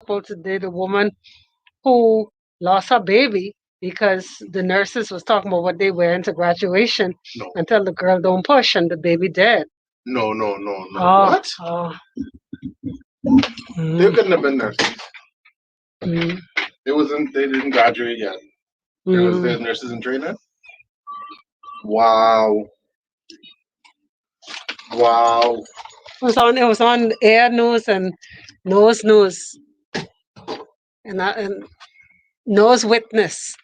about today the woman who lost her baby because the nurses was talking about what they wear into graduation No, until the girl don't push and the baby dead. no, no, no, no. Oh, What? oh. They Mm, couldn't have been nurses. mm, It wasn't. They didn't graduate yet. It was mm. the nurses in training. Wow, wow. It was on air news and nose and nose witness.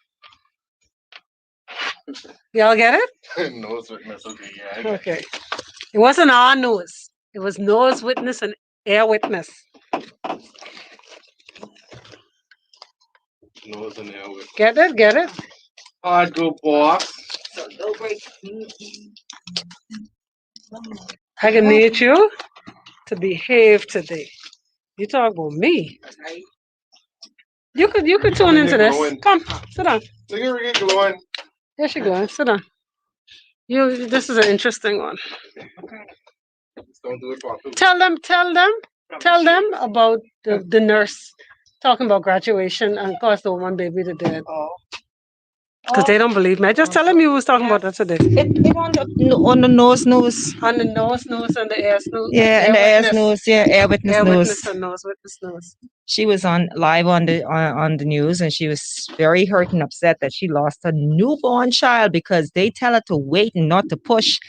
Y'all get it? Nose witness. Okay, yeah, I got Okay. It wasn't our news. It was nose witness and air witness. nose and air witness. Get it? Get it? Hard go, boss. I can need you to behave today. You talk about me. You could tune into this. glowing. Come, sit down. Look at Ricky glowing. There she goes. Sit down. This is an interesting one. Just don't do it properly. Tell them about the nurse talking about graduation and of course the one baby that did. Because they don't believe me. I just tell them you was talking about that today. It on the nose news. On the nose and the air news. Yeah, and the air news. Yeah, air witness Air news. witness and nose witness news. She was on live on the news, and she was very hurt and upset that she lost a newborn child because they tell her to wait and not to push,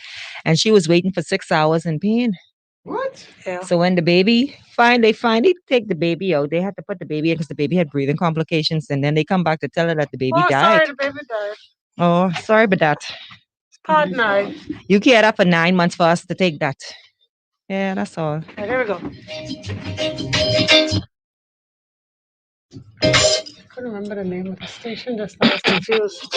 and she was waiting for 6 hours in pain. What? Yeah. So when the baby they finally take the baby out, they had to put the baby in because the baby had breathing complications, and then they come back to tell her that the baby Oh, died. sorry, the baby died. Oh, sorry about that. Pardon I. You cared up for 9 months for us to take that. Yeah, that's all. Right, here we go. Couldn't remember the name of the station, just I was confused.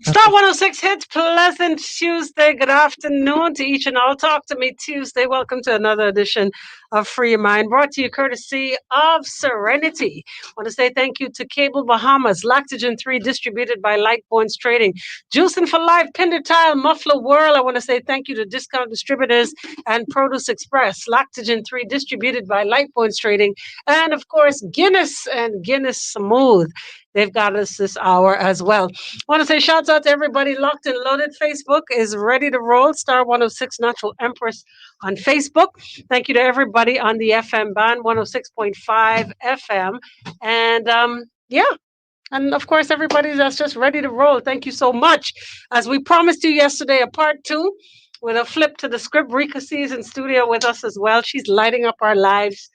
Star 106 hits pleasant Tuesday. Good afternoon to each and all. Talk to me Tuesday. Welcome to another edition of Free Your Mind, brought to you courtesy of Serenity. I want to say thank you to Cable Bahamas, Lactogen 3 distributed by Lightpoints Trading, Juicing for Life, Pinder Tile, Muffler World. I want to say thank you to Discount Distributors and Produce Express, Lactogen 3 distributed by Lightpoints Trading, and of course Guinness and Guinness Smooth. They've got us this hour as well. I want to say shouts out to everybody locked and loaded. Facebook is ready to roll. Star 106 Natural Empress on Facebook. Thank you to everybody on the FM band, 106.5 FM. And yeah. And of course, everybody that's just ready to roll. Thank you so much. As we promised you yesterday, a part two with a flip to the script. Rika C is in studio with us as well. She's lighting up our lives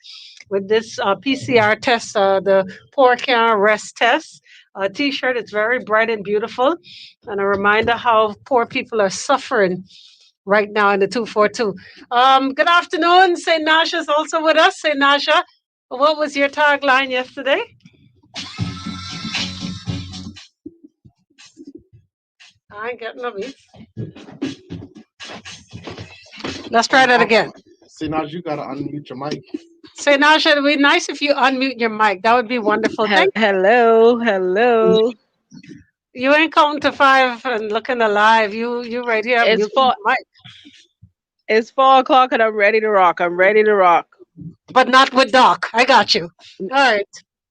with this PCR test, the Poor Can't Rest test. T-shirt. It's very bright and beautiful, and a reminder how poor people are suffering right now in the 242. Good afternoon. St. Nasha's also with us. St. Nasha, what was your tagline yesterday? I ain't getting a beat. Let's try that again. Sinaj, you gotta unmute your mic. Say, Nasha, it'd be nice if you unmute your mic. That would be wonderful. Thank Hello. you. Ain't counting to five and looking alive. You right here. It's Mute your mic. It's 4 o'clock and I'm ready to rock. But not with Doc. I got you. All right.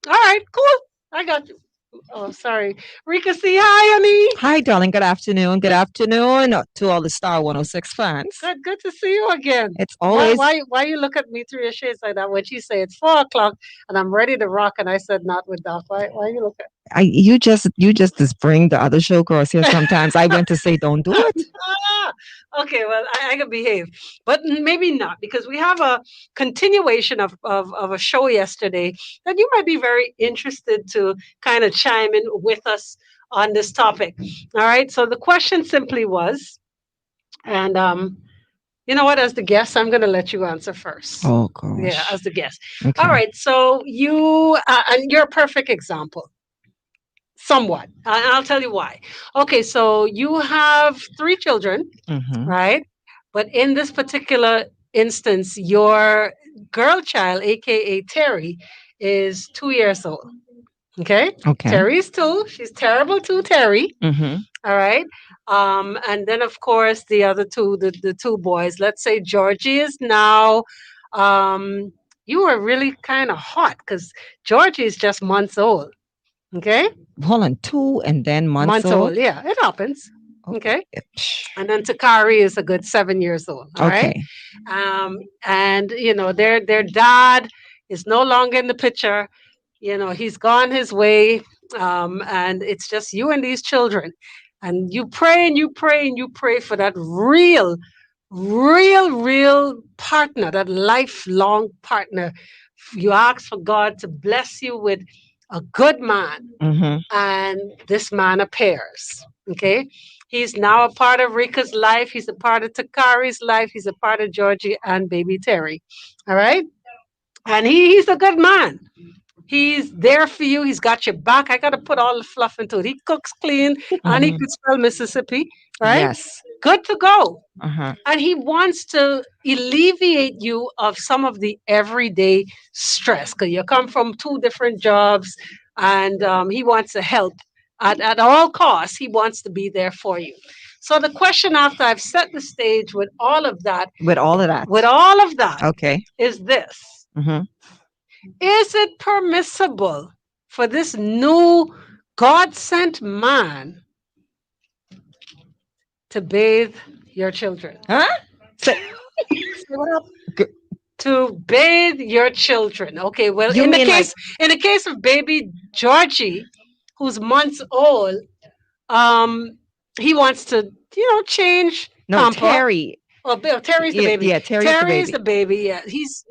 Cool. I got you. Oh, sorry. Rika C, hi, honey. Hi, darling. Good afternoon. Good afternoon to all the Star 106 fans. Good to see you again. It's always why you look at me through your shades like that when she say it's 4 o'clock and I'm ready to rock and I said not with Doc. Why you look at you just bring the other show across here sometimes. I went to say don't do it. Okay, well, I can behave, but maybe not because we have a continuation of a show yesterday that you might be very interested to kind of chime in with us on this topic. All right, so the question simply was, and you know what, as the guest, I'm going to let you answer first. Oh gosh. Yeah, as the guest. Okay. All right, so and you're a perfect example. Somewhat. And I'll tell you why. Okay, so you have 3 children, right? But in this particular instance, your girl child, aka Terry, is 2 years old. Okay? Okay. Terry's 2. She's terrible too, Terry. Mm-hmm. All right. And then of course the other two, the 2 boys. Let's say Georgie is now you were really kind of hot because Georgie is just months old. Okay, Hold on, 2 and then months old. Yeah, it happens. Okay, Psh, and then Takari is a good 7 years old. All right, Okay. and you know their dad is no longer in the picture. You know, he's gone his way, and it's just you and these children, and you pray and you pray and you pray for that real partner, that lifelong partner. You ask for God to bless you with a good man, Mm-hmm. and this man appears. Okay. He's now a part of Rika's life. He's a part of Takari's life. He's a part of Georgie and baby Terry. All right. And he's a good man. He's there for you. He's got your back. I got to put all the fluff into it. He cooks clean and he Mhm. can spell Mississippi. Right. Yes. Good to go. Uh-huh. And he wants to alleviate you of some of the everyday stress because you come from two different jobs, and he wants to help at all costs. He wants to be there for you. So the question, after I've set the stage with all of that, With all of that. Okay, is this: Mm-hmm. is it permissible for this new God sent man to bathe your children? Huh? Say what up? To bathe your children. Okay, well, You in the mean like- case in the case of baby Georgie, who's months old, he wants to, change No, pamper. Terry. Oh, Terry's the Yeah, baby. yeah, Terry's the baby. Yeah, he's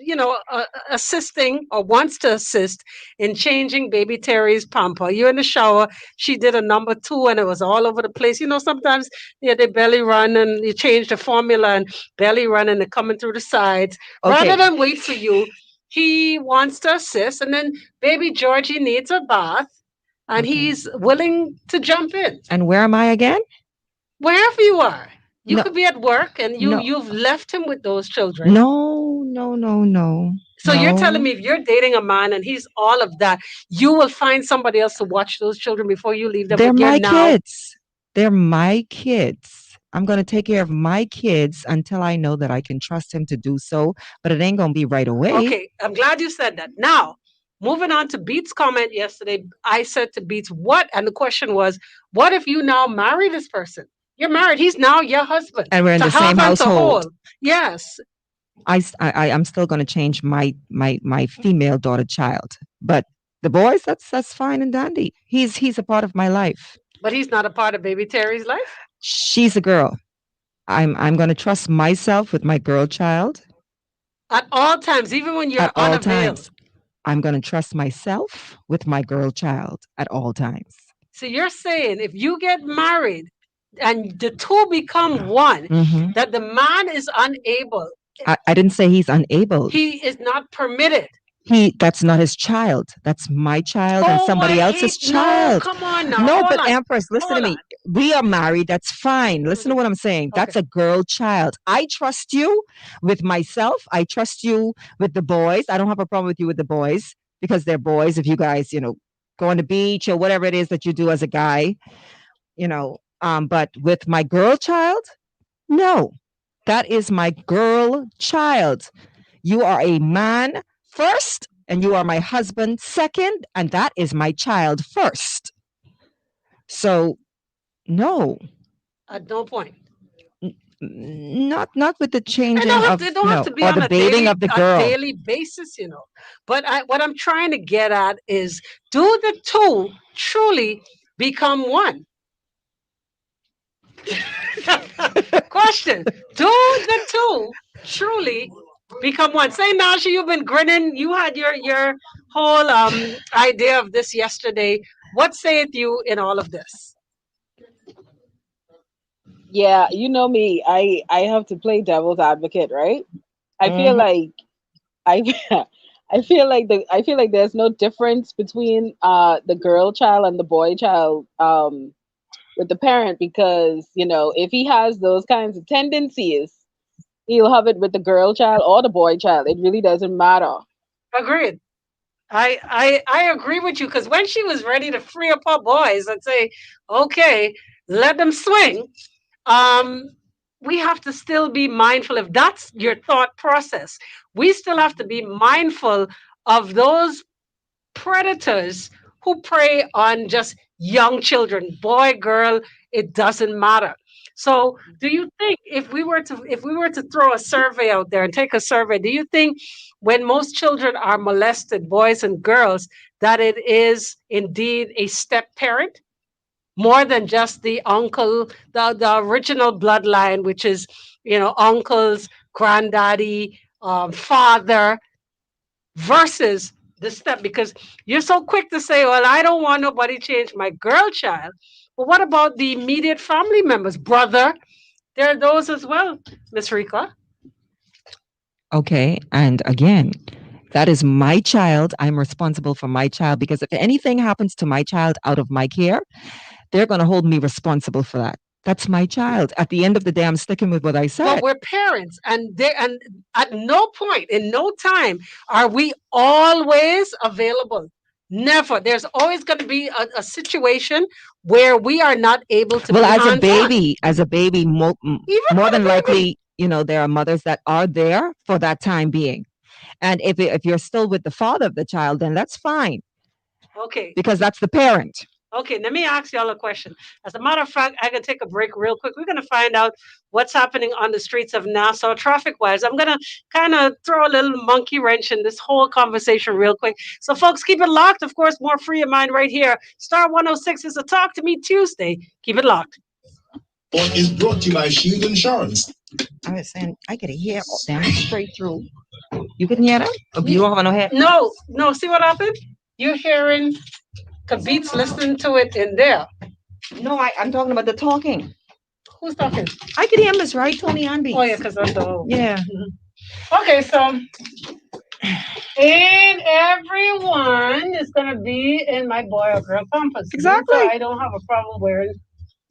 assisting or wants to assist in changing baby Terry's pamper. You're in the shower. She did a number 2, and it was all over the place. You know, sometimes they belly run, and you change the formula, and belly run, and they're coming through the sides. Okay. Rather than wait for you, he wants to assist, and then baby Georgie needs a bath, and Okay. he's willing to jump in And where am I again? wherever you are. You No. could be at work, and No. you've left him with those children. No. So you're No. telling me if you're dating a man and he's all of that, you will find somebody else to watch those children before you leave them They're again my now? kids. They're my kids. I'm going to take care of my kids until I know that I can trust him to do so, but it ain't going to be right away. Okay, I'm glad you said that. Now, moving on to Beats' comment yesterday, I said to Beats, what? And the question was, what if you now marry this person? You're married. He's now your husband. And we're in To the same have and to household. hold. Yes. I'm still going to change my female daughter child, but the boys, that's fine and dandy. He's a part of my life. But he's not a part of baby Terry's life? She's a girl. I'm going to trust myself with my girl child At all times, even when you're at all unavailable. times. I'm going to trust myself with my girl child at all times. So you're saying if you get married and the two become one, Mhm. that the man is unable, I didn't say he's unable. he is not permitted. That's not his child. That's my child and somebody else's child. No, come on now. No, hold but on. Empress, listen to me. We are married. That's fine. Listen to what I'm saying. That's a girl child. I trust you with myself. I trust you with the boys. I don't have a problem with you with the boys because they're boys. If you guys, go on the beach or whatever it is that you do as a guy, but with my girl child, no, that is my girl child. You are a man first, and you are my husband second, and that is my child first. So, no, At no point. not with the It changing don't have of to, it don't have to be or on the a baiting daily, of the girl. daily basis, But what I'm trying to get at is, do the two truly become one? Question: do the two truly become one? Say, Nasha, you've been grinning. You had your whole idea of this yesterday. What saith you in all of this? Yeah, you know me. I have to play devil's advocate, right? I feel Mhm. like I I feel like there's no difference between the girl child and the boy child with the parent, because if he has those kinds of tendencies, he'll have it with the girl child or the boy child. It really doesn't matter. Agreed. I agree with you, because when she was ready to free up her boys and say, okay, let them swing, um, we have to still be mindful. If that's your thought process, we still have to be mindful of those predators who prey on just young children, boy, girl, it doesn't matter. So, do you think if we were to throw a survey out there and take a survey, do you think when most children are molested, boys and girls, that it is indeed a step parent more than just the uncle, the original bloodline, which is, uncles, granddaddy, father, versus the step? Because you're so quick to say, well, I don't want nobody change my girl child. But what about the immediate family members, brother? There are those as well, Miss Rika. Okay. And again, that is my child. I'm responsible for my child, because if anything happens to my child out of my care, they're going to hold me responsible for that. That's my child. At the end of the day, I'm sticking with what I said. But we're parents, and at no point, in no time, are we always available. Never. There's always going to be a situation where we are not able to. Well, be as a hands-on. baby, more Even more as a than baby. likely, there are mothers that are there for that time being. And if you're still with the father of the child, then that's fine, Okay. because that's the parent. Okay, let me ask y'all a question. As a matter of fact, I can take a break real quick. We're going to find out what's happening on the streets of Nassau traffic-wise. I'm going to kind of throw a little monkey wrench in this whole conversation real quick. So, folks, keep it locked. Of course, more Free Your Mind right here. Star 106 is a Talk to Me Tuesday. Keep it locked. Is brought to you by Shield Insurance. I was saying, I could hear them straight through. You couldn't hear them? Or you don't have no hair? No. See what happened? You're hearing Khabib's listening to it in there. No, I'm talking about the talking. Who's talking? I could hear Miss Right, Tony Anby. Oh, yeah, because that's the... Yeah. Okay, so... And everyone is going to be in my boy or girl compass. Exactly. I don't have a problem wearing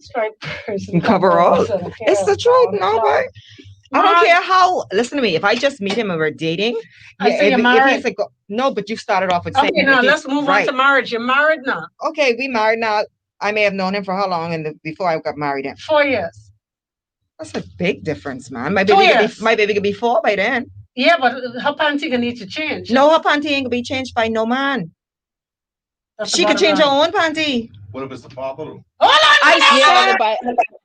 striped person Coveralls. It's the truth, no, but I don't Mark- care how. Listen to me. If I just meet him and we're dating, I say you're if married. he's like, no, but you started off with saying. Okay, now if he's- let's move on right. to marriage. You're married now. Okay, we married now. I may have known him for how long, before I got married him. 4 years. That's a big difference, man. My 2 years. baby could be 4 by then. Yeah, but her panty gonna need to change. No, her panty ain't gonna be changed by no man. That's the She could bottom change her line. own panty. What if it's the father? Hold on. I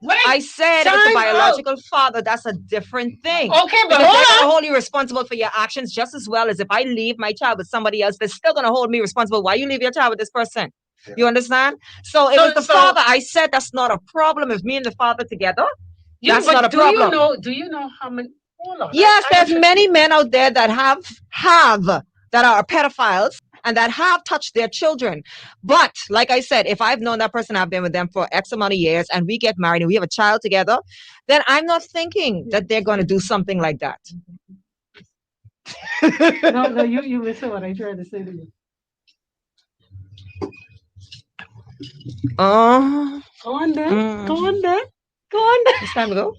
Wait. I said if it's Time a out. biological father, that's a different thing. Okay, but Because they're hold gonna on. hold you responsible for your actions just as well as if I leave my child with somebody else, they're still gonna hold me responsible. Why you leave your child with this person? Yeah. You understand? So if So- it's the so- father, I said that's not a problem. If me and the father together, that's But not a problem. Do you know how many? Hold on. Yes, I- there's many men out there that have that are pedophiles and that have touched their children. But like I said, if I've known that person, I've been with them for X amount of years, and we get married and we have a child together, then I'm not thinking that they're going to do something like that. No, you listen what I tried to say to you. Oh, Go on then. Mm. Go on then. Go on then. it's time to go.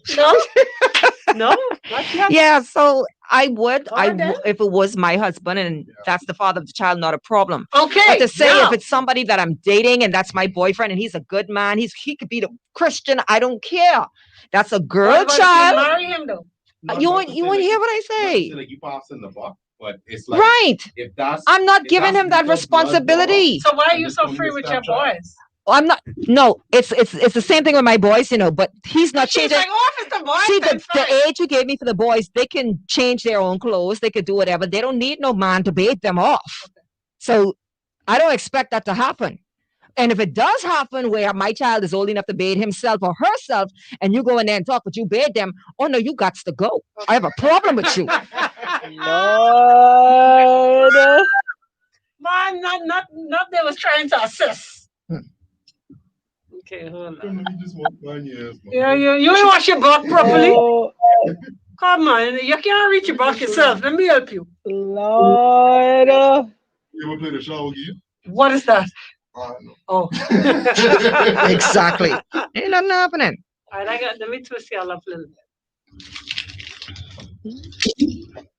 No, not yet. Yeah, so I would, Go on then. if it was my husband and that's the father of the child, not a problem. Okay. But to say now, if it's somebody that I'm dating and that's my boyfriend and he's a good man, he could be the Christian, I don't care. That's a girl what about if you child. marry him though. You won't hear what I say. Like you pass in the buck, but it's like Right. if that's I'm not if giving that's him that because blood responsibility. So why are And you this so one free is with your Snapchat. boys? I'm not. No, it's the same thing with my boys, but he's not She's changing. like, oh, if it's the boys, See, then fine. the age you gave me for the boys, they can change their own clothes. They could do whatever. They don't need no man to bathe them off. So I don't expect that to happen. And if it does happen where my child is old enough to bathe himself or herself, and you go in there and talk, but you bathe them, oh no, you got to go. I have a problem with you. Lord. Man, not they was trying to assist. Hmm. Okay, hold You on. just want 9 years, man. Yeah, you ain't wash your butt properly. Oh, Come on, you can't reach your butt yourself. Let me help you. Lord. You ever play the shower game? What is that? No. Oh. Exactly. Ain't nothing happening. All right, let me twist y'all up a little bit.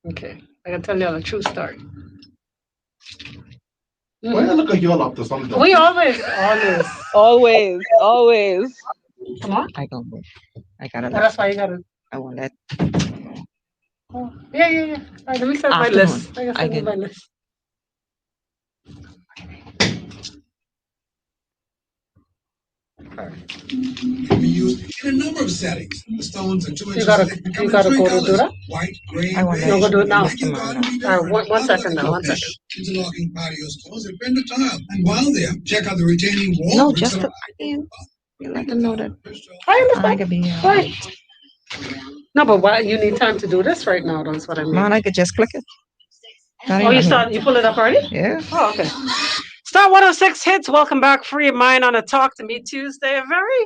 Okay, I gotta tell y'all a true story. Why you look like you're up to something? We always. Always. Come on. I don't know. I gotta Oh, look. that's why you gotta. I want that. Oh, yeah. All right, let me set my Afternoon. list. I gotta I send you can- my list. Can be used in a number of settings. The stones are 2 You inches gotta- thick, you come in gotta 3 go to do colors: that? white, gray, I and want beige. No, go do it now. Make your garden be All right, different. one second Not now, like one second. interlocking patio stores at Brenda Tile. And while there, check out the retaining wall. No, bricks just that the. are- You let them know that I I understand. could be Right. No, but why you need time to do this right now? That's what I mean. Man, I could just click it. That Oh, ain't you nothing. start. You pull it up already? Yeah. Oh, okay. Star 106 hits. Welcome back, Free of Mind on a Talk to Me Tuesday. A very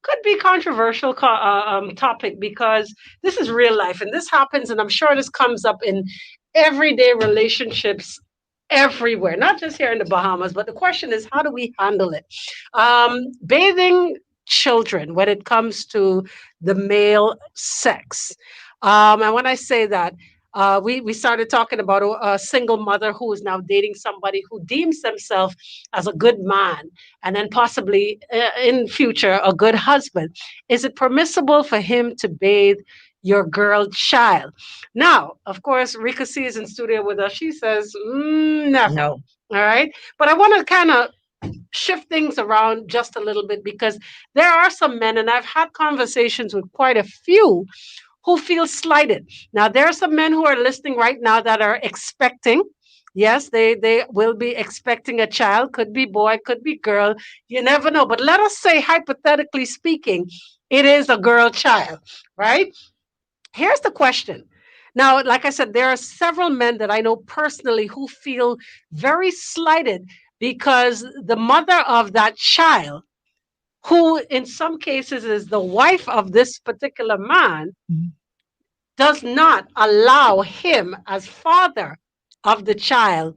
could be controversial topic because this is real life and this happens, and I'm sure this comes up in everyday relationships everywhere, not just here in the Bahamas. But the question is, how do we handle it? Bathing children when it comes to the male sex. And when I say that, we started talking about a single mother who is now dating somebody who deems themselves as a good man and then possibly in future a good husband. Is it permissible for him to bathe your girl child? Now, of course, Rika C is in studio with us. She says, never. No. All right. But I want to kind of shift things around just a little bit because there are some men, and I've had conversations with quite a few who feel slighted. Now, there are some men who are listening right now that are expecting. Yes, they will be expecting a child. Could be boy, could be girl. You never know. But let us say, hypothetically speaking, it is a girl child, right? Here's the question. Now, like I said, there are several men that I know personally who feel very slighted because the mother of that child, who in some cases is the wife of this particular man, Mhm. does not allow him as father of the child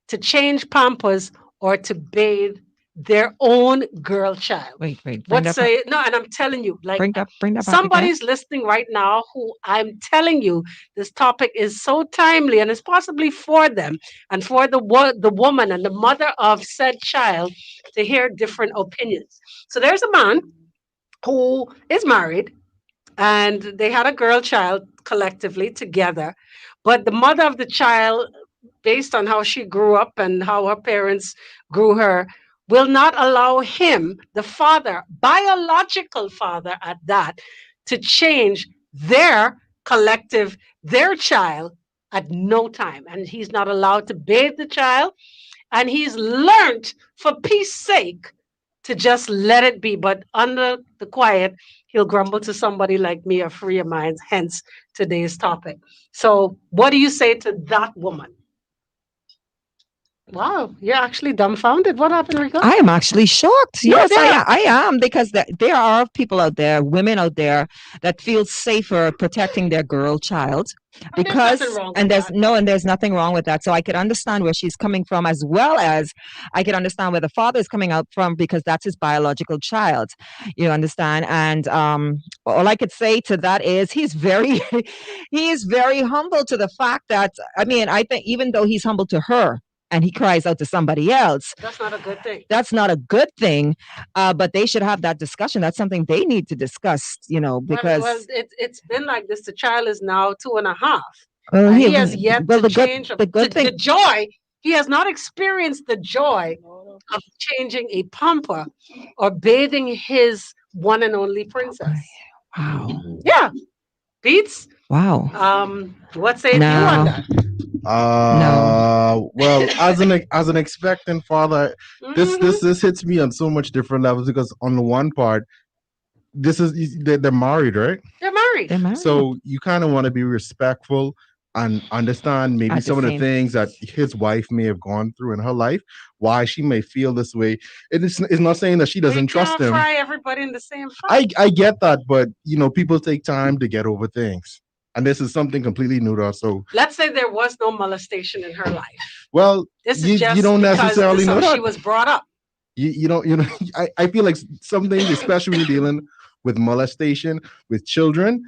to change pampers or to bathe their own girl child. Wait. Bring What that. say no? And I'm telling you, like Bring that. Bring that back again. somebody's listening right now who I'm telling you this topic is so timely and it's possibly for them and for the woman and the mother of said child to hear different opinions. So there's a man who is married and they had a girl child collectively together, but the mother of the child, based on how she grew up and how her parents grew her, will not allow him, the father, biological father at that, to change their collective, their child at no time. And he's not allowed to bathe the child. And he's learned, for peace sake, to just let it be. But under the quiet, he'll grumble to somebody like me, a free of minds, hence today's topic. So, what do you say to that woman? Wow, you're actually dumbfounded. What happened, Rico? I am actually shocked. No, Yes, there- I am because there are people out there, women out there that feel safer protecting their girl child And there's because nothing wrong with and there's that. no and there's nothing wrong with that. So I could understand where she's coming from as well as I could understand where the father is coming out from because that's his biological child. You understand? And all I could say to that is he's very he is very humble to the fact that I mean, I think even though he's humble to her and he cries out to somebody else, That's not a good thing. that's not a good thing, but they should have that discussion. That's something they need to discuss, because well, it's been like this. The child is now 2.5. well, And he has yet well, to the good, change the good thing. the joy. He has not experienced the joy of changing a pamper or bathing his one and only princess. Wow, Yeah. Beats. wow. What say you on No. that? Well, as an expectant father, Mhm. this hits me on so much different levels because on the one part, they're married, right? They're married. They're married. So you kind of want to be respectful and understand maybe At the some of the same- things that his wife may have gone through in her life, why she may feel this way. It's not saying that she We doesn't trust can't him. fry everybody in the same fire. I get that, but people take time to get over things. And this is something completely new to us. So, Let's say there was no molestation in her life. well, This is you just don't because necessarily this is know how she that. was brought up. You don't, I feel like some things, especially when you're dealing with molestation with children,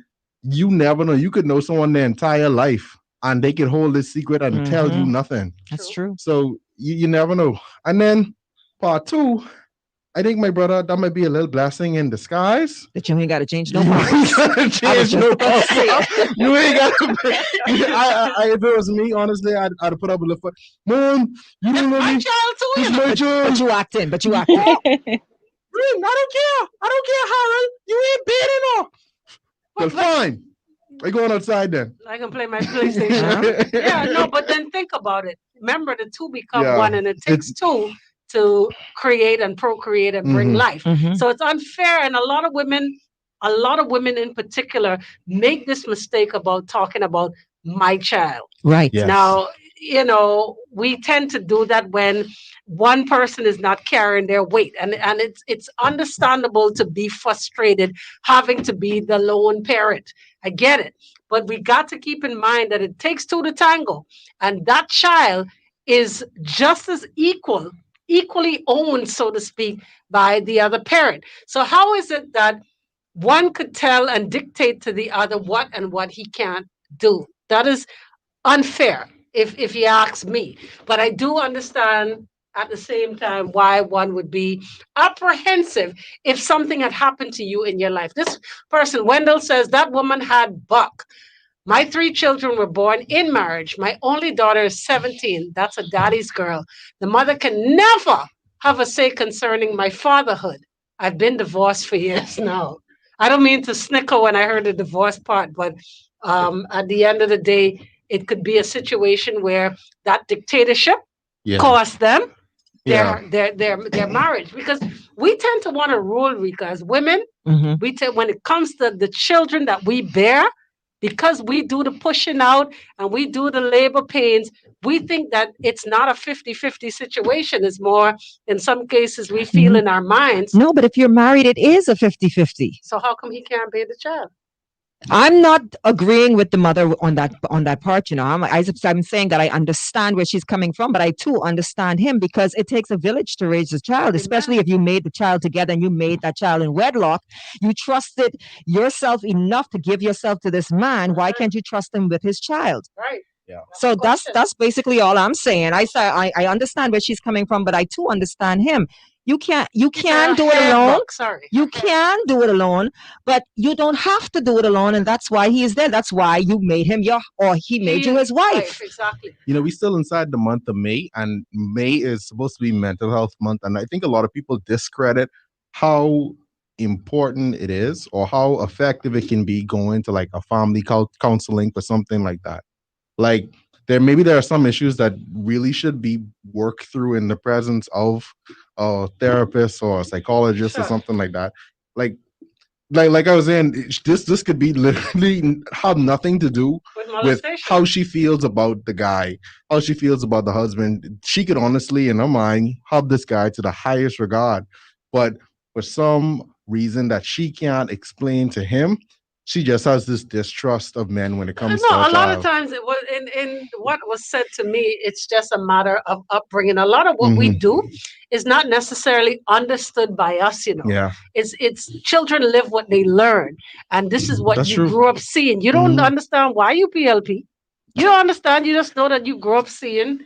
you never know. You could know someone their entire life and they could hold this secret and tell you Mhm. nothing. That's true. So you never know. And then part two, I think my brother, that might be a little blessing in disguise. That you ain't got to change no You parts. ain't gotta I was change just no about to say color. it. You ain't gotta. If it was me, honestly, I'd put up with the Mom, you don't know My me. child too, It's you know. my But child. you acting. But you acting. I don't care. I don't care, Harold. You ain't bad enough. Well, fine. I going outside then. I can play my PlayStation. Yeah, no, but then think about it. Remember, the two become Yeah. one, and it takes two to create and procreate and bring Mhm. life. Mhm. So it's unfair, and a lot of women in particular make this mistake about talking about my child. Right. Yes. Now, we tend to do that when one person is not carrying their weight, and it's understandable to be frustrated having to be the lone parent. I get it, but we got to keep in mind that it takes two to tango, and that child is just as equally owned, so to speak, by the other parent. So how is it that one could tell and dictate to the other what and what he can't do? That is unfair, if you ask me. But I do understand at the same time why one would be apprehensive if something had happened to you in your life. This person, Wendell, says that woman had Buck. My 3 children were born in marriage. My only daughter is 17. That's a daddy's girl. The mother can never have a say concerning my fatherhood. I've been divorced for years now. I don't mean to snicker when I heard the divorce part, but at the end of the day, it could be a situation where that dictatorship Yeah. cost them Yeah. their marriage, because we tend to want to rule, Rika, as women. Mhm. When it comes to the children that we bear, because we do the pushing out and we do the labor pains, we think that it's not a 50-50 situation. It's more, in some cases, we feel in our minds. No, but if you're married, it is a 50-50. So how come he can't bear the child? I'm not agreeing with the mother on that part. I'm saying that I understand where she's coming from, but I too understand him, because it takes a village to raise a child, especially if you made the child together and you made that child in wedlock. You trusted yourself enough to give yourself to this man. Why can't you trust him with his child? Right. Yeah. So that's basically all I'm saying. I understand where she's coming from, but I too understand him. You can do it alone. Sorry. You can do it alone, but you don't have to do it alone, and that's why he is there. That's why you made him he made you his wife. Exactly. We still inside the month of May, and May is supposed to be Mental Health Month, and I think a lot of people discredit how important it is or how effective it can be going to like a family counseling for something like that. Like there are some issues that really should be worked through in the presence of a therapist or a psychologist or Sure. something like that. Like I was saying, this could be literally have nothing to do With with molestation. how she feels about the guy, how she feels about the husband. She could honestly, in her mind, have this guy to the highest regard, but for some reason that she can't explain to him, she just has this distrust of men when it comes to No, a a lot of child. times it was in what was said to me, it's just a matter of upbringing. A lot of what we do is not necessarily understood by us, Yeah, It's children live what they learn, and this is what That's you true. grew up seeing. You don't understand why you PLP. You don't understand. You just know that you grew up seeing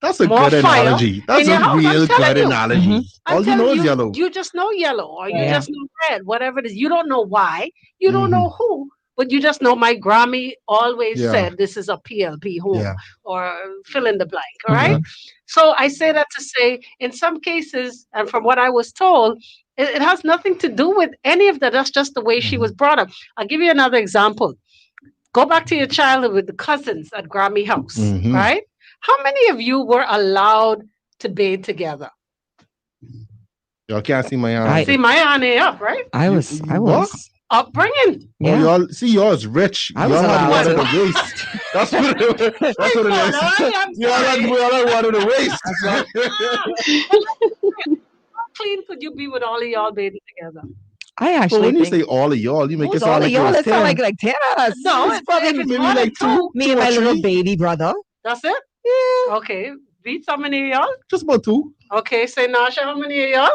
that's a more good fire analogy. That's in your a house. I'm real telling good you. analogy. I'm All you telling know is yellow. You just know yellow, or you Yeah. just know red, whatever it is. You don't know why. You don't Mhm. know who, but you just know my Grammy always Yeah. said this is a PLP home, Yeah. or fill in the blank. All right. So I say that to say, in some cases, and from what I was told, it has nothing to do with any of that. That's just the way she was brought up. I'll give you another example. Go back to your childhood with the cousins at Grammy House, Mhm. right? How many of you were allowed to bathe together? Y'all can't see my I- hand. See, my hand ain't up, right? I You- was you what? Upbringing. yeah. Oh, y'all see, y'all's rich. I was Y'all had allowed one to. of the waist. That's what it is. That's what it Well, is. I'm Y'all sorry. had one of the waist. How clean could you be with all of y'all bathing together? I But actually when you think say all of y'all, you make it who's all sound of like it y'all? was It sound 10. like 10 of us. No, It's probably if it's maybe more than like two. me and or my little three. baby brother. That's it? Yeah. Okay. Beat how many of y'all? Just about 2. Okay, say Nasha, how many of y'all?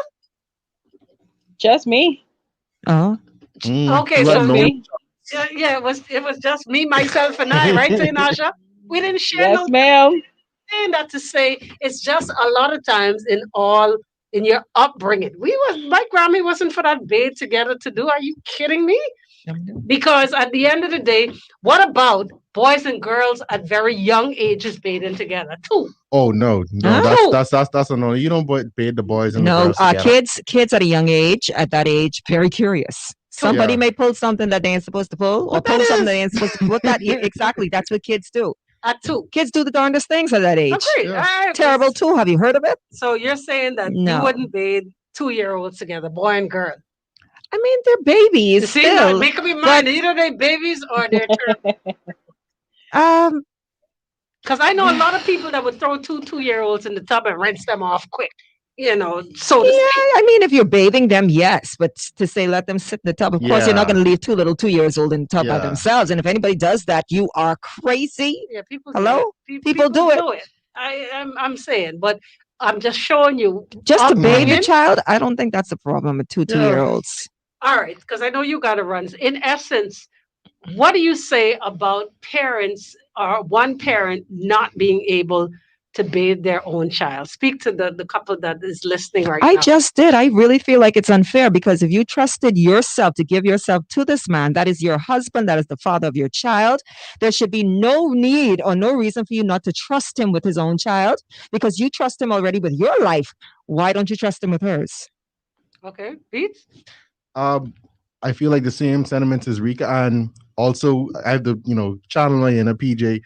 Just me. Oh, Okay, You so had no- Me. yeah, it was just me, myself, and I, right, say Nasha? We didn't share no Yes, ma'am. saying that to say it's just a lot of times in all in your upbringing. My Grammy wasn't for that bathe together to do. Are you kidding me? Because at the end of the day, what about boys and girls at very young ages bathing together too? Oh no, no, Huh? that's a no. You don't bathe the boys and the No, girls together. kids at a young age, at that age, very curious. Somebody Yeah. may pull something that they ain't supposed to pull, or But that pull something that is- they ain't supposed to pull. That exactly, that's what kids do. At two. Kids do the darndest things at that age. Agreed. Yeah. All right, Terrible too. Have you heard of it? So you're saying that you No. wouldn't bathe 2-year-olds together, boy and girl. I mean, they're babies You see, now still. make up your mind. Either they babies or they're Um, because I know a lot of people that would throw 2-year-olds in the tub and rinse them off quick. You know, so to yeah, speak. I mean, if you're bathing them, yes, but to say let them sit in the tub, of course, you're not Yeah. going to leave 2-year-olds in the tub by Yeah. themselves. And if anybody does that, you are crazy. Yeah, people. Hello? Do it. People do it. I'm saying, but I'm just showing you. Just to bathe the upbringing. child, I don't think that's a problem with 2-year-olds. All right, because I know you got to run. In essence, what do you say about parents or one parent not being able to bathe their own child? Speak to the couple that is listening right I now. just did. I really feel like it's unfair because if you trusted yourself to give yourself to this man, that is your husband, that is the father of your child, there should be no need or no reason for you not to trust him with his own child because you trust him already with your life. Why don't you trust him with hers? Okay, Pete? I feel like the same sentiments as Rika, and also I have the channel in a PJ.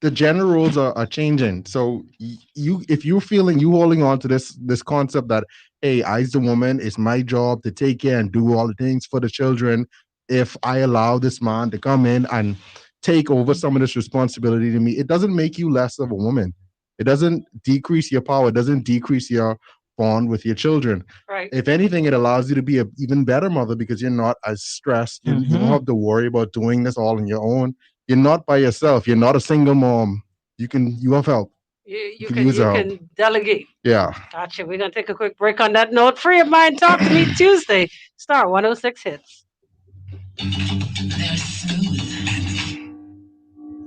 The gender roles are changing. So if you're feeling you holding on to this concept that hey, I as the woman, it's my job to take care and do all the things for the children. If I allow this man to come in and take over some of this responsibility to me, it doesn't make you less of a woman. It doesn't decrease your power. It doesn't decrease your bond with your children. Right. If anything, it allows you to be an even better mother because you're not as stressed. You don't have to worry about doing this all on your own. You're not by yourself. You're not a single mom. You have help. You could can use help. delegate. Yeah. Gotcha. We're going to take a quick break on that note. Free of Mind Talk to Me Tuesday. Star 106 hits.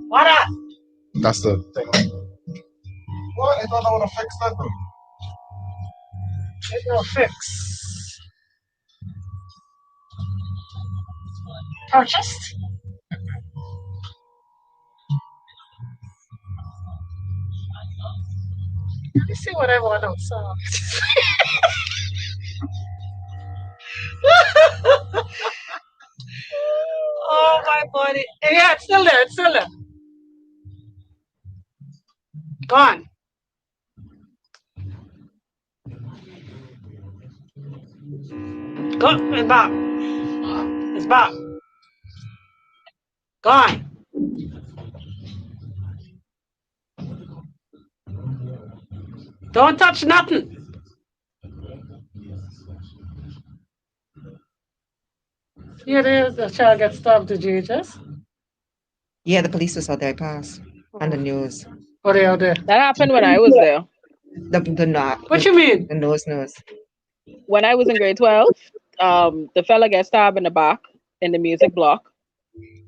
What up? That's the thing. What? I thought I want to fix that though. There's no fix. Purchased? Let me see what I want outside. Oh my body. Yeah, it's still there. It's still there. Gone. Go. It's back. It's back. Gone. Don't touch nothing. Here it is. The child gets stopped at GHS. Yeah, the police was out there, pass, and the news. What are they out there? That happened when I was there. The not. What you mean? The nose. When I was in grade 12, the fella got stabbed in the back in the music block.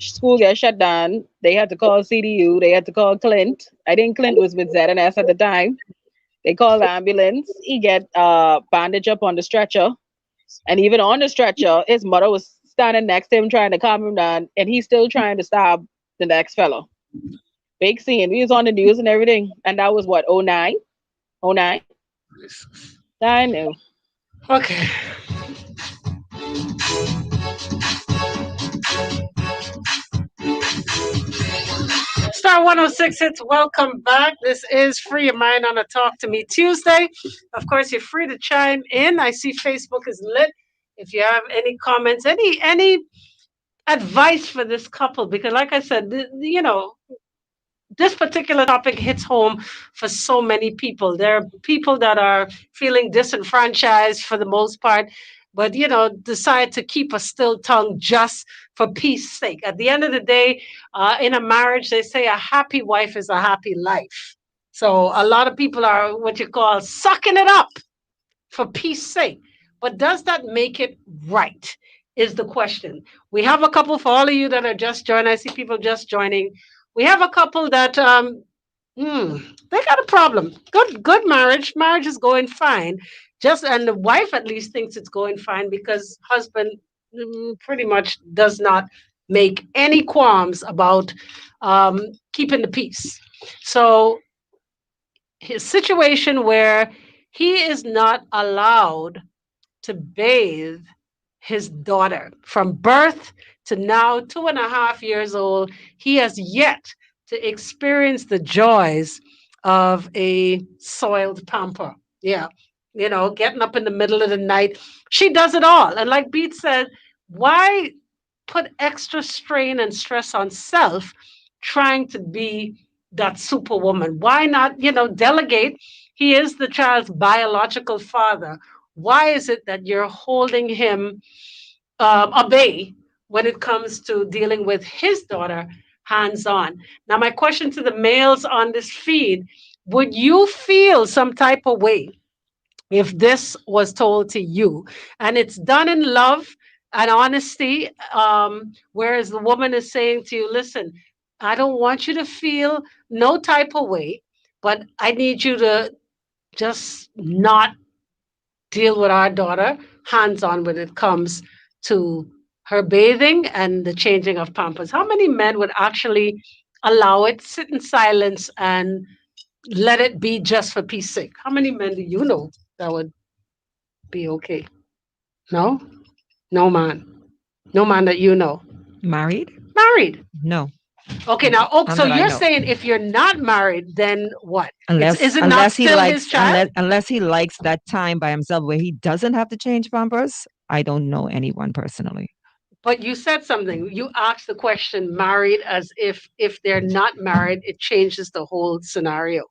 School got shut down. They had to call CDU. They had to call Clint. I think Clint was with ZNS at the time. They called the ambulance. He get bandaged up on the stretcher. And even on the stretcher, his mother was standing next to him trying to calm him down. And he's still trying to stab the next fellow. Big scene. We was on the news and everything. And that was what, 09? 09? I knew. Okay. Star 106 hits, welcome back. This is Free Your Mind on a Talk to Me Tuesday. Of course, you're free to chime in. I see Facebook is lit. If you have any comments, any advice for this couple, because like I said, this particular topic hits home for so many people. There are people that are feeling disenfranchised for the most part, but decide to keep a still tongue just for peace sake. At the end of the day, in a marriage, they say a happy wife is a happy life. So a lot of people are what you call sucking it up for peace sake. But does that make it right? Is the question. We have a couple for all of you that are just joining. I see people just joining. We have a couple that they got a problem. Good marriage. Marriage is going fine. Just and the wife at least thinks it's going fine because husband pretty much does not make any qualms about keeping the peace. So his situation where he is not allowed to bathe his daughter from birth to now 2.5 years old, he has yet to experience the joys of a soiled pamper. Yeah. Getting up in the middle of the night. She does it all. And like Beat said, why put extra strain and stress on self trying to be that superwoman? Why not, delegate? He is the child's biological father. Why is it that you're holding him a bay when it comes to dealing with his daughter hands on? Now, my question to the males on this feed, would you feel some type of way if this was told to you and it's done in love and honesty, whereas the woman is saying to you, listen, I don't want you to feel no type of way, but I need you to just not deal with our daughter hands on when it comes to her bathing and the changing of pampers. How many men would actually allow it, sit in silence, and let it be just for peace sake? How many men do you know that would be okay? No? No man. No man that you know. Married? Married. No. Okay, now, None so that I you're know. saying if you're not married, then what? Is it not Unless he still his likes child? unless he likes that time by himself where he doesn't have to change pampers. I don't know anyone personally. But you said something. You asked the question married as if they're not married, it changes the whole scenario.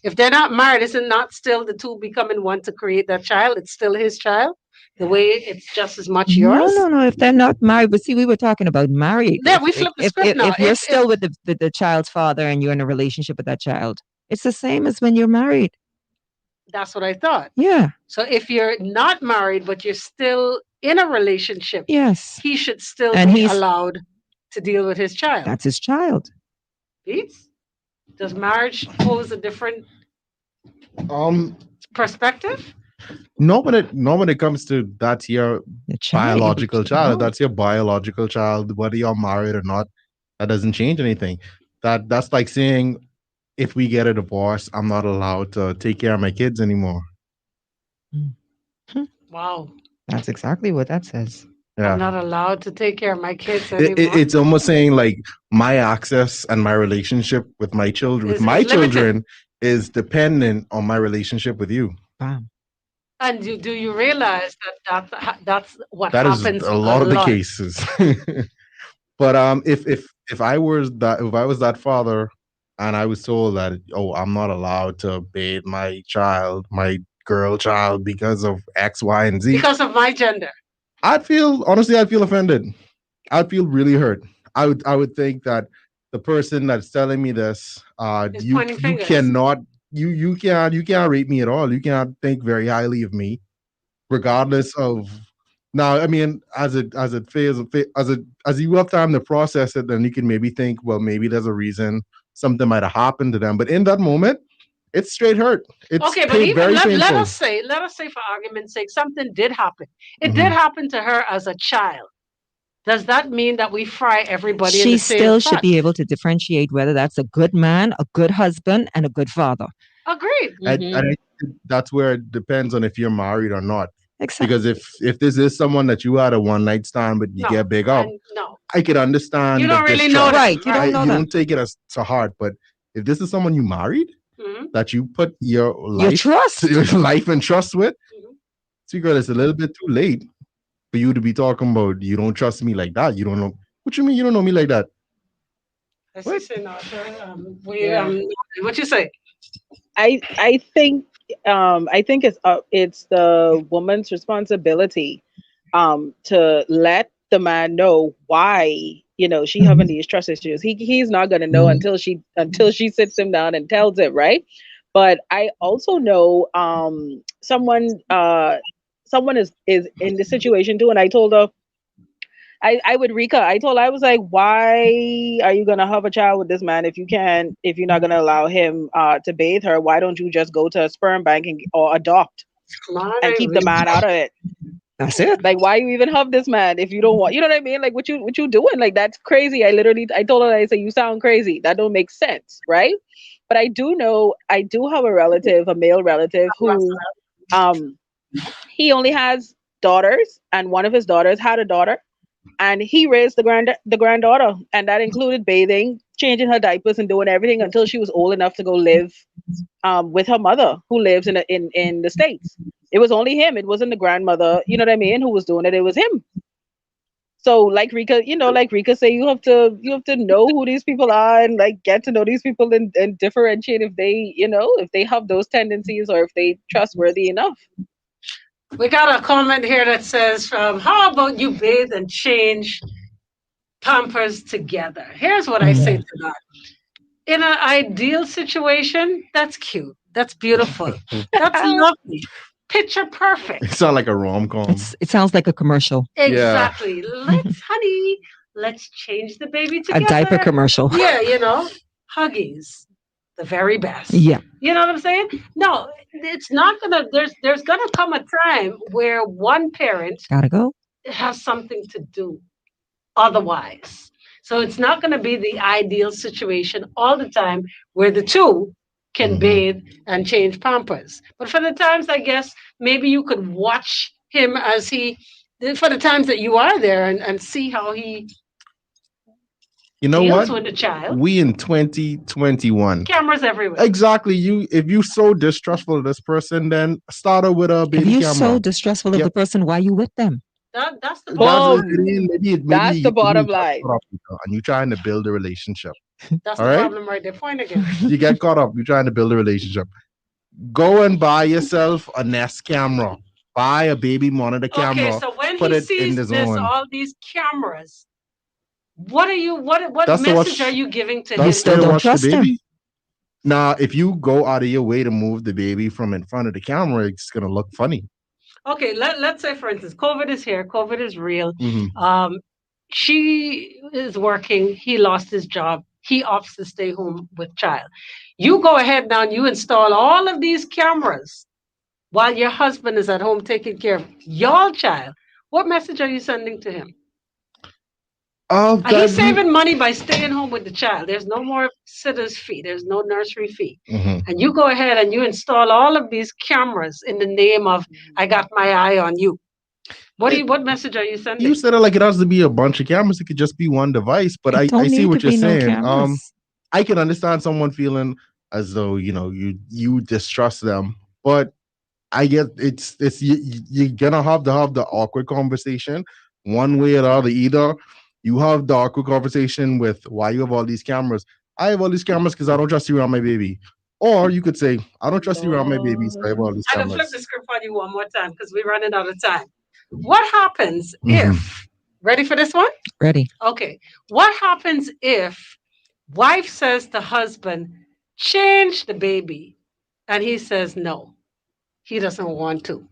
If they're not married, is it not still the two becoming one to create that child? It's still his child. The way it's just as much No, yours. no, no. If they're not married, but see, we were talking about married. Yeah, we flip the script now. If you're still with the child's father and you're in a relationship with that child, it's the same as when you're married. That's what I thought. Yeah. So if you're not married but you're still in a relationship, Yes. he should still And be he's allowed to deal with his child. that's his child. Beats? Does marriage pose a different Um, perspective? no, when it comes to that's your The child. biological child. No. That's your biological child, whether you're married or not. That doesn't change anything. That's like saying if we get a divorce, I'm not allowed to take care of my kids anymore. Wow. That's exactly what that says. I'm Yeah. not allowed to take care of my kids It, anymore. it's almost saying like my access and my relationship with my children, with Is my limited. children, is dependent on my relationship with you. Bam. And do you realize that's what That is happens a lot of the cases. But if I was that father and I was told that I'm not allowed to bathe my child, my girl child because of X, Y, and Z, because of my gender. I'd feel offended. I'd feel really hurt. I would think that the person that's telling me this, Is you pointing you fingers. cannot you can't rate me at all. You can't think very highly of me, regardless of. Now, I mean, as it fails, as you have time to process it, then you can maybe think, well, maybe there's a reason something might have happened to them. But in that moment, it's straight hurt. It's Okay, but even very let painful. us say for argument's sake, something did happen. It Mhm. did happen to her as a child. Does that mean that we fry everybody in She the same still pot? should be able to differentiate whether that's a good man, a good husband, and a good father. Agreed. And I think that's where it depends on if you're married or not. Exactly. Because if this is someone that you had a one night stand, but you No, get big up, and no. I could understand. You the don't really know distrust. them, Right, you don't know You them. don't take it as to heart. But if this is someone you married, Mhm. that you put your Your life, trust. your life and trust with, Mhm. see, girl, it's a little bit too late for you to be talking about you don't trust me like that. You don't know what you mean. You don't know me like that. I What? see, Sinatra. Yeah. What you say? I think it's the woman's responsibility to let the man know why she having these trust issues. He's not going to know until she sits him down and tells him, right? But I also know someone is in the situation too, and I told her, I with Rika, I was like, why are you gonna have a child with this man if you're not gonna allow him to bathe her? Why don't you just go to a sperm bank or adopt? Come on, and keep the Irene. man out of it. That's it. Like, why you even have this man if you don't want? You know what I mean? Like, what you doing? Like, that's crazy. I told her, I said, you sound crazy. That don't make sense, right? But I do know, I do have a male relative who, he only has daughters, and one of his daughters had a daughter, and he raised the granddaughter, and that included bathing, changing her diapers, and doing everything until she was old enough to go live with her mother, who lives in the States. It was only him. It wasn't the grandmother, you know what I mean, who was doing it. It was him. So like Rika, like Rika say, you have to know who these people are and like get to know these people and differentiate if they, if they have those tendencies or if they trustworthy enough. We got a comment here that says, how about you bathe and change Pampers together? Here's what I say to that. In an ideal situation, that's cute. That's beautiful. That's lovely. Picture perfect. It sounds like a rom-com. It sounds like a commercial. Exactly. Let's change the baby together. A diaper commercial. Yeah, Huggies, the very best. Yeah. You know what I'm saying? No, it's not gonna. There's gonna come a time where one parent Gotta go. has something to do otherwise. So it's not going to be the ideal situation all the time where the two can bathe and change Pampers. But for the times, I guess, maybe you could watch him for the times that you are there and see how he deals with the child. We in 2021. Cameras everywhere. Exactly. If you so distrustful of this person, then start her with a baby camera. If you're so distrustful of the person, why you with them? That's the That's the bottom line. And you're trying to build a relationship. That's the problem right there. Point again. You get caught up. You're trying to build a relationship. Go and buy yourself a Nest camera. Buy a baby monitor camera. Okay, so when put he it sees in the zone. all these cameras, what message are you giving to him? You still don't trust him. Now, if you go out of your way to move the baby from in front of the camera, it's gonna look funny. Okay, let's say, for instance, COVID is here. COVID is real. Mm-hmm. She is working. He lost his job. He opts to stay home with child. You go ahead now and you install all of these cameras while your husband is at home taking care of your child. What message are you sending to him? He's saving money by staying home with the child. There's no more sitter's fee. There's no nursery fee. And you go ahead and you install all of these cameras in the name of, I got my eye on you. What message are you sending? You said it like it has to be a bunch of cameras. It could just be one device. But I see what you're saying. I can understand someone feeling as though, you distrust them. But I guess you're gonna have to have the awkward conversation one way or the other. Either you have the awkward conversation with why you have all these cameras. I have all these cameras because I don't trust you around my baby. Or you could say, I don't trust you around my baby, so I have all these cameras. I'm going to flip the script on you one more time because we're running out of time. What happens if, ready for this one? Ready. Okay. What happens if wife says to husband, change the baby, and he says no, he doesn't want to?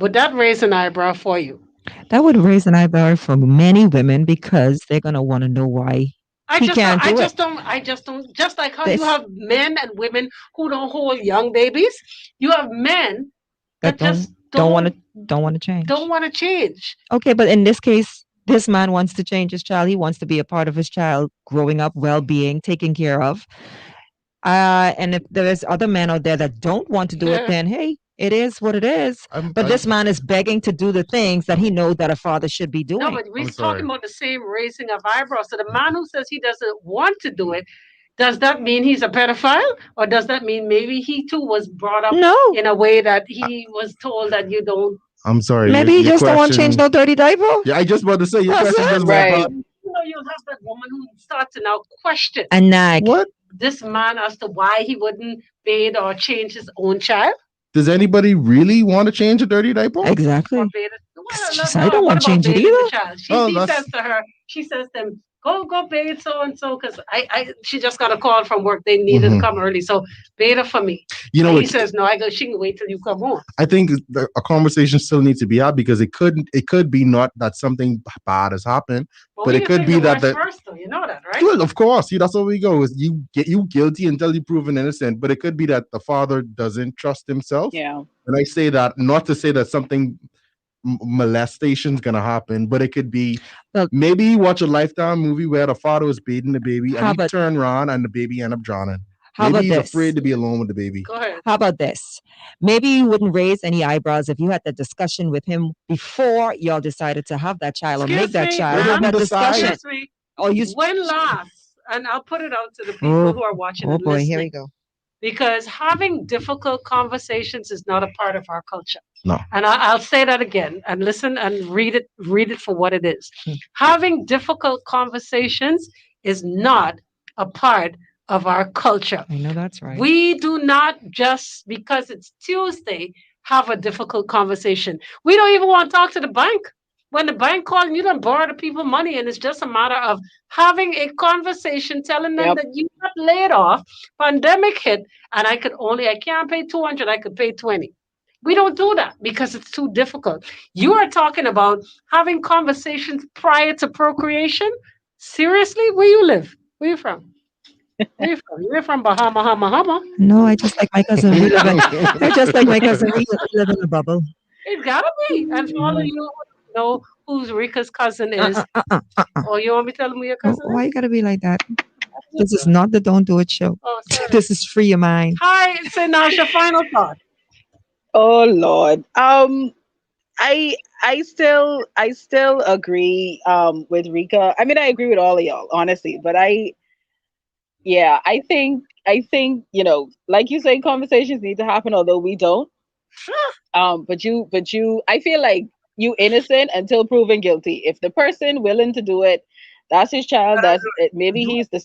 Would that raise an eyebrow for you? That would raise an eyebrow for many women because they're gonna want to know why I just don't. Just like how you have men and women who don't hold young babies, you have men that just don't want to change. Don't want to change. Okay, but in this case, this man wants to change his child. He wants to be a part of his child growing up, well-being, taken care of. And if there's other men out there that don't want to do it, then hey, it is what it is. But this man is begging to do the things that he knows that a father should be doing. No, but we're talking about the same raising of eyebrows. So the man who says he doesn't want to do it, does that mean he's a pedophile? Or does that mean maybe he too was brought up in a way that he was told that you don't? I'm sorry. Maybe he just don't want to change no dirty diaper. Yeah, I just about to say your question doesn't right. You'll have that woman who starts to now question and nag this man as to why he wouldn't bathe or change his own child. Does anybody really want to change a dirty diaper? Exactly. I don't want to change it either. She says to him, Go bathe so and so because she just got a call from work. They needed to come early, so bathe her for me. You know, And he says no. I go. She can wait till you come home. I think a conversation still needs to be had because it could be not that something bad has happened, but it could be that first, though. You know that, right? Well, of course, see, that's where we go. Is you get you guilty until you're proven innocent, but it could be that the father doesn't trust himself. Yeah. And I say that not to say that something molestation's gonna happen, but it could be maybe you watch a Lifetime movie where the father was beating the baby and he turn around and the baby end up drowning. Maybe he's afraid to be alone with the baby. Go ahead. How about this? Maybe you wouldn't raise any eyebrows if you had the discussion with him before y'all decided to have that child or make that child. Have that discussion. Oh, when last? And I'll put it out to the people who are watching. Oh and boy, listening, here we go. Because having difficult conversations is not a part of our culture. No. And I'll say that again and listen and read it for what it is. Having difficult conversations is not a part of our culture. I know that's right. We do not just because it's Tuesday have a difficult conversation. We don't even want to talk to the bank. When the bank calls and you don't borrow the people money, and it's just a matter of having a conversation, telling them that you got laid off, pandemic hit, and I can't pay 200, I could pay 20. We don't do that because it's too difficult. You are talking about having conversations prior to procreation. Seriously, where you live? Where you from? Where you from? You're from Bahama. No, I just like my cousin. I just like my cousin. We live in a bubble. It gotta be. And for all of you who know who's Rika's cousin is. Oh, you want me to tell them who your cousin is? Why you gotta be like that? This is not the Don't Do It show. Oh, sorry. This is Free Your Mind. Hi, Sinasha, final thought. Oh Lord. I still agree with Rika. I mean, I agree with all of y'all, honestly, but I think, like you say, conversations need to happen, although we don't. But I feel like you innocent until proven guilty. If the person willing to do it, that's his child. That's it. Maybe he's the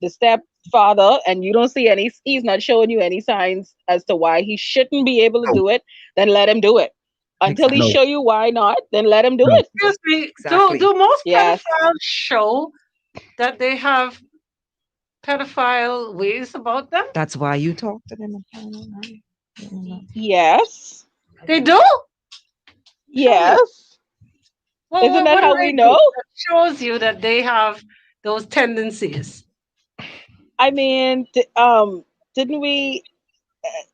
stepfather, and you don't see he's not showing you any signs as to why he shouldn't be able to do it. Then let him do it. Until he show you why not, then let him do it. Excuse me. Exactly. Do most pedophiles show that they have pedophile ways about them? That's why you talk to them. Yes. They do? Yes. Well, isn't that how we know? That shows you that they have those tendencies. I mean, didn't we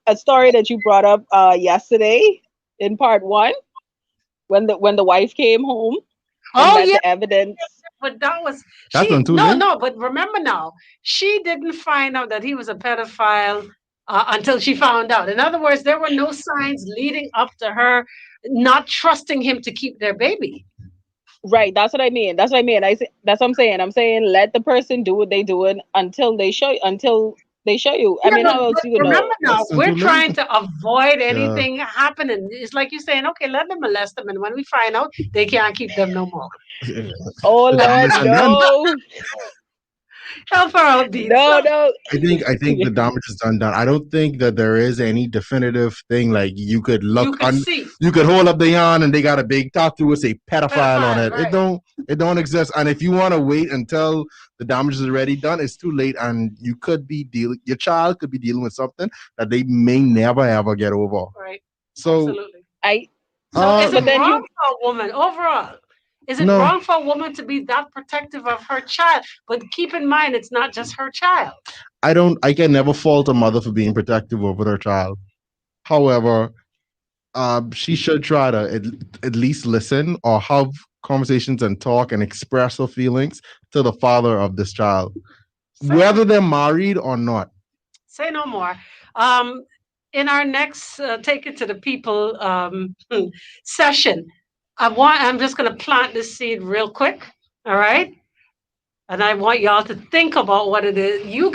a story that you brought up yesterday in part 1 when the wife came home? Oh yeah, the evidence. But that was but remember now, she didn't find out that he was a pedophile until she found out. In other words, there were no signs leading up to her not trusting him to keep their baby. Right, that's what I mean. That's what I'm saying. I'm saying let the person do what they doing until they show you. I mean, how else do you know? Remember now, we're trying to avoid anything happening. It's like you're saying, okay, let them molest them, and when we find out, they can't keep them no more. Oh Lord, no. Help her out, Dean. No. I think the damage is done. I don't think that there is any definitive thing like you could look you could hold up the yarn and they got a big tattoo with say pedophile on it. Right. It don't exist. And if you want to wait until the damage is already done, it's too late, and you could be your child could be dealing with something that they may never ever get over. Right. So absolutely. Is it wrong for a woman overall? Is it wrong for a woman to be that protective of her child? But keep in mind, it's not just her child. I can never fault a mother for being protective over their child. However, she should try to at least listen or have conversations and talk and express her feelings to the father of this child, whether they're married or not. Say no more. In our next Take It to the People session, I'm just going to plant this seed real quick, all right? And I want y'all to think about what it is. You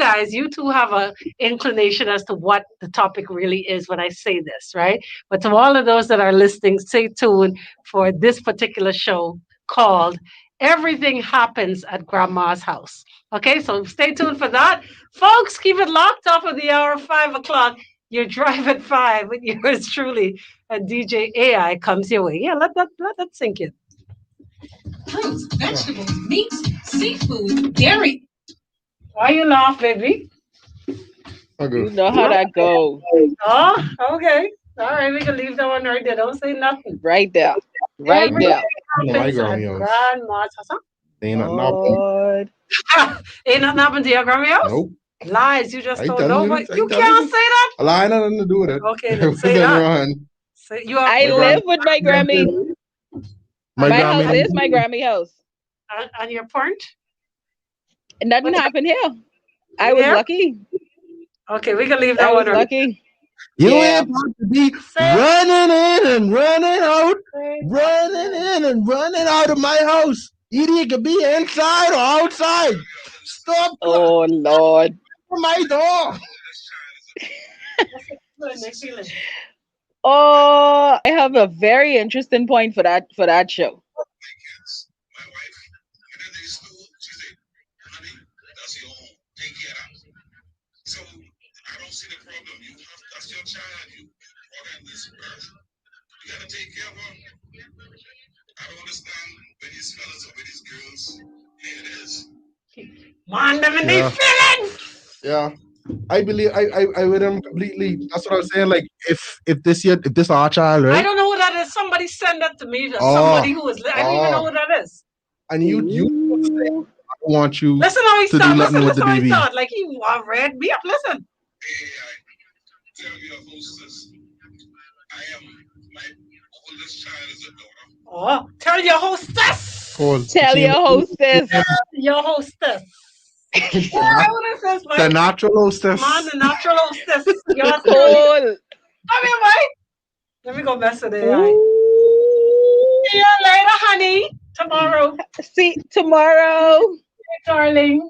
two have an inclination as to what the topic really is when I say this, right? But to all of those that are listening, stay tuned for this particular show called Everything Happens at Grandma's House. Okay, so stay tuned for that. Folks, keep it locked up at the hour 5 o'clock. Your Drive at 5 with yours truly, and DJ AI comes your way. Yeah, let that sink in. fruits, vegetables, meats, seafood, dairy. Why you laugh, baby? You know how that goes. Oh, okay. All right, we can leave that one right there. Don't say nothing. Right there. Right Everything there. My happens at Grammy house. grandma's house. Ain't nothing up. Lord. Ain't nothing happened to your Grammy house? Nope. Lies, you just I don't telling know. you But this, I you telling can't you. say that. A lie nothing to do with it. Okay, then It say was that. Ron. Say, you have I My live with my Grammy. My My Grammy house is my Grammy house. on your point. Nothing What- happened here. I was Yeah? lucky. Okay, we can leave that I was one. Right. lucky. You Yeah. ain't about to be Say- running in and running out, Say- running in and running out of my house. Either you could be inside or outside. Stop Oh Lord. my door. Oh, I have a very interesting point for that show. My wife, when they're in school, she said, honey, that's your home. Take care of it. So I don't see the problem. That's your child. You brought her in this earth. You gotta take care of her. I don't understand when these fellas or when these girls. Here it is. Man, them in Yeah. these feelings. Yeah. I believe I with him completely. That's what I'm saying. Like if this our child, I right? don't know who that is. Somebody send that to me. Oh. Somebody who is. I don't even know Oh. who that is. And you Ooh. I don't want you Listen how he to do start. nothing Listen, with the listen how he baby. start. Like he read me up. Listen. Hey, I tell your hostess, I am my oldest child is a daughter. Oh, tell your hostess. Cool. Tell your hostess. Your hostess. the What is this, man? natural hostess. Man, the natural hostess. Yours truly. Cool. Come here, Mike. Let me go mess with it. Right? Ooh. See you later, honey. Tomorrow, See tomorrow. darling.